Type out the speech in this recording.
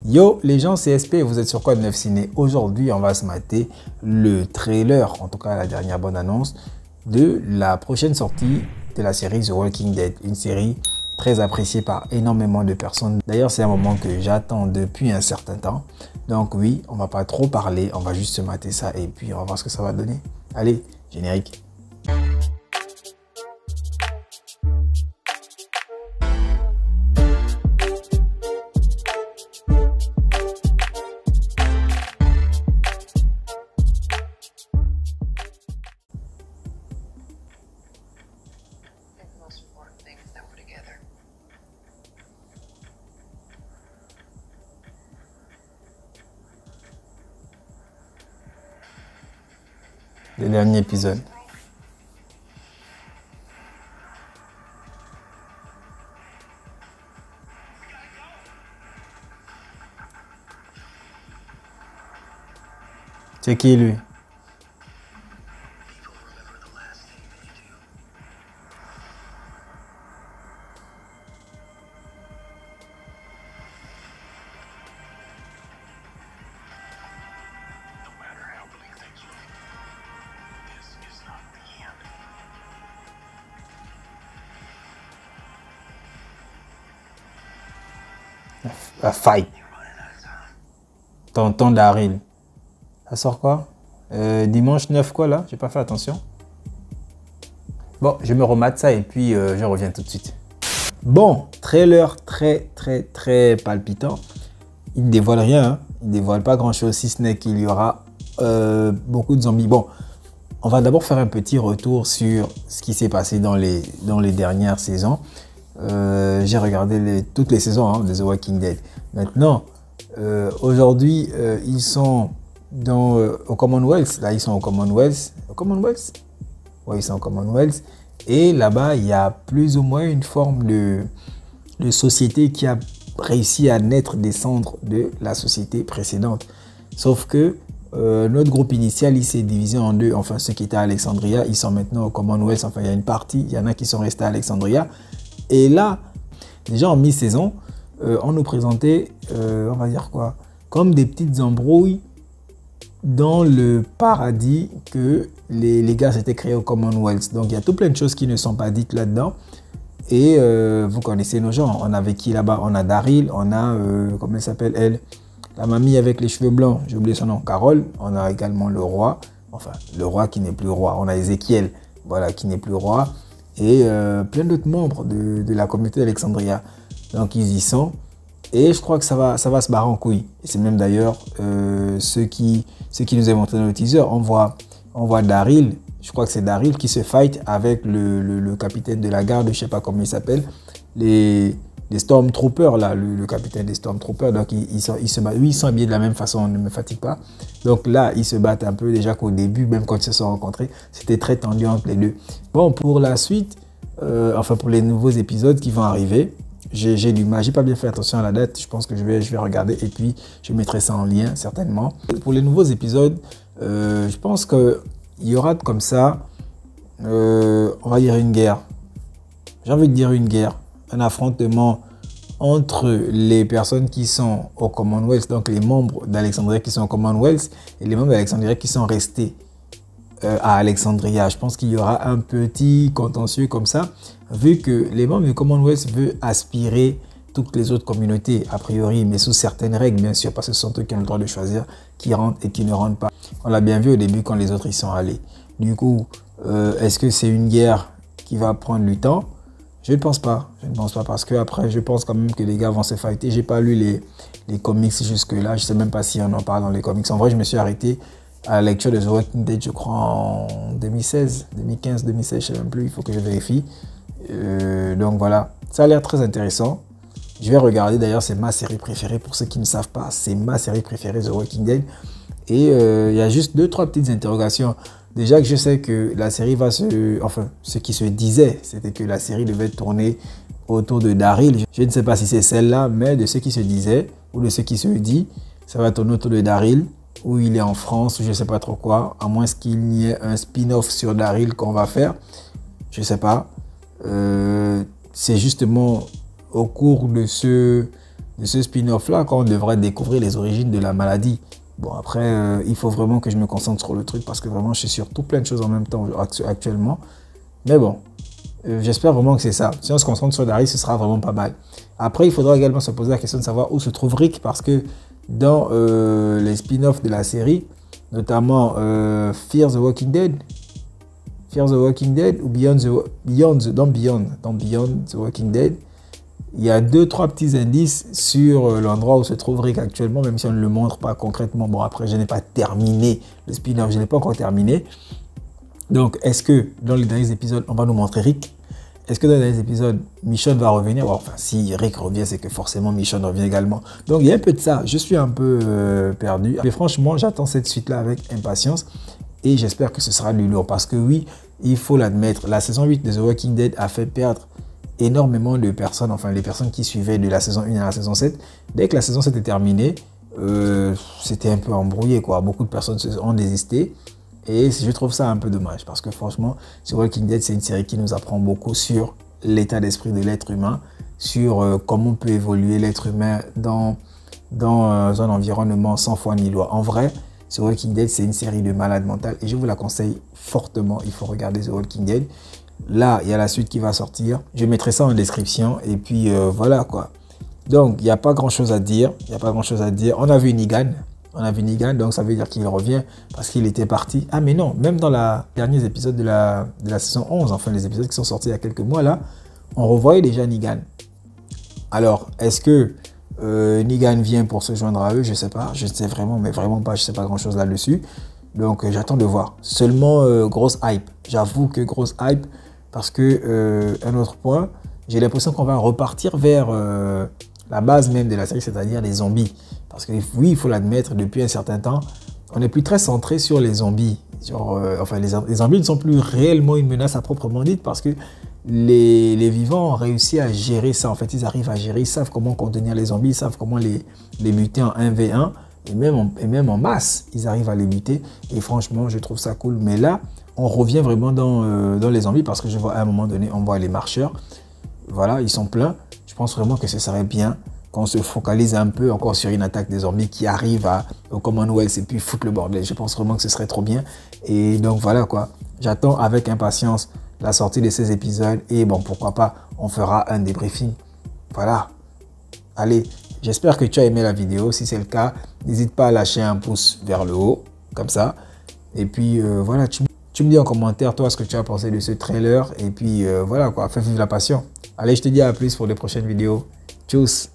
Yo les gens, c'est SP, vous êtes sur Code 9 Ciné. Aujourd'hui, on va se mater le trailer, en tout cas la dernière bonne annonce, de la prochaine sortie de la série The Walking Dead. Une série très appréciée par énormément de personnes. D'ailleurs, c'est un moment que j'attends depuis un certain temps. Donc oui, on va pas trop parler, on va juste se mater ça et puis on va voir ce que ça va donner. Allez, générique. Le dernier épisode. C'est qui lui? La fight. Tonton Daryl. Ça sort quoi? Dimanche 9 quoi là? J'ai pas fait attention. Bon, je me remate ça et puis je reviens tout de suite. Bon, trailer très palpitant. Il ne dévoile rien, hein. Il ne dévoile pas grand chose si ce n'est qu'il y aura beaucoup de zombies. Bon, on va d'abord faire un petit retour sur ce qui s'est passé dans les dernières saisons. J'ai regardé toutes les saisons hein, de The Walking Dead. Maintenant, aujourd'hui, ils sont au Commonwealth. Là, ils sont au Commonwealth. Au Commonwealth? Oui, ils sont au Commonwealth. Et là-bas, il y a plus ou moins une forme de société qui a réussi à naître des cendres de la société précédente. Sauf que notre groupe initial, il s'est divisé en deux. Enfin, ceux qui étaient à Alexandria, ils sont maintenant au Commonwealth. Enfin, il y a une partie, il y en a qui sont restés à Alexandria. Et là, déjà en mi-saison, on nous présentait, on va dire quoi, comme des petites embrouilles dans le paradis que les gars s'étaient créés au Commonwealth. Donc il y a tout plein de choses qui ne sont pas dites là-dedans. Et vous connaissez nos gens. On avait qui là-bas? On a Daryl, on a, comment elle s'appelle elle? La mamie avec les cheveux blancs, j'ai oublié son nom, Carole. On a également le roi, enfin le roi qui n'est plus roi. On a Ézéchiel, voilà, qui n'est plus roi. Et plein d'autres membres de la communauté d'Alexandria. Donc ils y sont. Et je crois que ça va se barrer en couille. Et c'est même d'ailleurs ce qui nous est montré dans le teaser. On voit Daryl, je crois que c'est Daryl qui se fight avec le capitaine de la garde, je ne sais pas comment il s'appelle, les Stormtroopers, là, le capitaine des Stormtroopers. Donc ils se battent. Oui, ils sont habillés de la même façon, ne me fatigue pas. Donc là, ils se battent un peu. Déjà qu'au début, même quand ils se sont rencontrés, c'était très tendu entre les deux. Bon, pour la suite, enfin pour les nouveaux épisodes qui vont arriver, j'ai pas bien fait attention à la date. Je pense que je vais regarder et puis je mettrai ça en lien certainement. Pour les nouveaux épisodes, je pense qu'il y aura comme ça, on va dire une guerre. J'ai envie de dire une guerre. Un affrontement entre les personnes qui sont au Commonwealth, donc les membres d'Alexandria qui sont au Commonwealth et les membres d'Alexandria qui sont restés à Alexandria. Je pense qu'il y aura un petit contentieux comme ça, vu que les membres du Commonwealth veulent aspirer toutes les autres communautés, a priori, mais sous certaines règles, bien sûr, parce que ce sont eux qui ont le droit de choisir qui rentrent et qui ne rentrent pas. On l'a bien vu au début quand les autres y sont allés. Du coup, est-ce que c'est une guerre qui va prendre du temps? Je ne pense pas. Je ne pense pas parce que après, je pense quand même que les gars vont se fighter. J'ai pas lu les comics jusque-là. Je sais même pas si on en parle dans les comics. En vrai, je me suis arrêté à la lecture de The Walking Dead, je crois, en 2016, 2015, 2016, je ne sais même plus. Il faut que je vérifie. Donc voilà, ça a l'air très intéressant. Je vais regarder. D'ailleurs, c'est ma série préférée. Pour ceux qui ne savent pas, c'est ma série préférée, The Walking Dead. Et il y a juste 2-3 petites interrogations. Déjà que je sais que la série va Enfin, ce qui se disait, c'était que la série devait tourner autour de Daryl. Je ne sais pas si c'est celle-là, mais de ce qui se disait, ou de ce qui se dit, ça va tourner autour de Daryl, où il est en France, ou je ne sais pas trop quoi, à moins qu'il n'y ait un spin-off sur Daryl qu'on va faire. Je ne sais pas. C'est justement au cours de ce spin-off là quand on devrait découvrir les origines de la maladie. Bon, après, il faut vraiment que je me concentre sur le truc parce que vraiment, je suis sur tout plein de choses en même temps actuellement. Mais bon, j'espère vraiment que c'est ça. Si on se concentre sur Daryl, ce sera vraiment pas mal. Après, il faudra également se poser la question de savoir où se trouve Rick parce que dans les spin-offs de la série, notamment Fear the Walking Dead ou Beyond the Walking Dead, il y a 2-3 petits indices sur l'endroit où se trouve Rick actuellement, même si on ne le montre pas concrètement. Bon, après, je n'ai pas terminé le spin-off, je n'ai pas encore terminé. Donc, est-ce que dans les derniers épisodes, on va nous montrer Rick? Est-ce que dans les derniers épisodes, Michonne va revenir? Bon, enfin, si Rick revient, c'est que forcément Michonne revient également. Donc, il y a un peu de ça. Je suis un peu perdu. Mais franchement, j'attends cette suite-là avec impatience. Et j'espère que ce sera du lourd. Parce que oui, il faut l'admettre, la saison 8 de The Walking Dead a fait perdre énormément de personnes, enfin les personnes qui suivaient de la saison 1 à la saison 7. Dès que la saison 7 est terminée, c'était un peu embrouillé, quoi. Beaucoup de personnes ont désisté. Et je trouve ça un peu dommage parce que franchement, The Walking Dead, c'est une série qui nous apprend beaucoup sur l'état d'esprit de l'être humain, sur comment peut évoluer l'être humain dans un environnement sans foi ni loi. En vrai, The Walking Dead, c'est une série de malades mentales et je vous la conseille fortement. Il faut regarder The Walking Dead. Là, il y a la suite qui va sortir. Je mettrai ça en description et puis voilà quoi. Donc, il n'y a pas grand-chose à dire. On a vu Negan. Donc ça veut dire qu'il revient parce qu'il était parti. Ah mais non, même dans les derniers épisodes de la saison 11, enfin les épisodes qui sont sortis il y a quelques mois là, on revoyait déjà Negan. Alors, est-ce que Negan vient pour se joindre à eux? Je sais pas, je sais vraiment, mais vraiment pas, je sais pas grand-chose là-dessus. Donc j'attends de voir. Seulement grosse hype. J'avoue que grosse hype parce que un autre point, j'ai l'impression qu'on va repartir vers la base même de la série, c'est-à-dire les zombies. Parce que oui, il faut l'admettre, depuis un certain temps, on n'est plus très centré sur les zombies. Enfin, les zombies ne sont plus réellement une menace à proprement dite parce que les vivants ont réussi à gérer ça. En fait, ils arrivent à gérer, ils savent comment contenir les zombies, ils savent comment les muter en 1v1 et même en masse, ils arrivent à les muter. Et franchement, je trouve ça cool. Mais là, on revient vraiment dans les zombies parce que je vois à un moment donné, on voit les marcheurs. Voilà, ils sont pleins. Je pense vraiment que ce serait bien qu'on se focalise un peu encore sur une attaque des zombies qui arrive au Commonwealth et puis foutre le bordel. Je pense vraiment que ce serait trop bien. Et donc voilà quoi. J'attends avec impatience la sortie de ces épisodes. Et bon, pourquoi pas, on fera un débriefing. Voilà. Allez, j'espère que tu as aimé la vidéo. Si c'est le cas, n'hésite pas à lâcher un pouce vers le haut, comme ça. Et puis voilà, tu me dis en commentaire, toi, ce que tu as pensé de ce trailer. Et puis voilà quoi, fais vivre la passion. Allez, je te dis à plus pour les prochaines vidéos. Tchuss!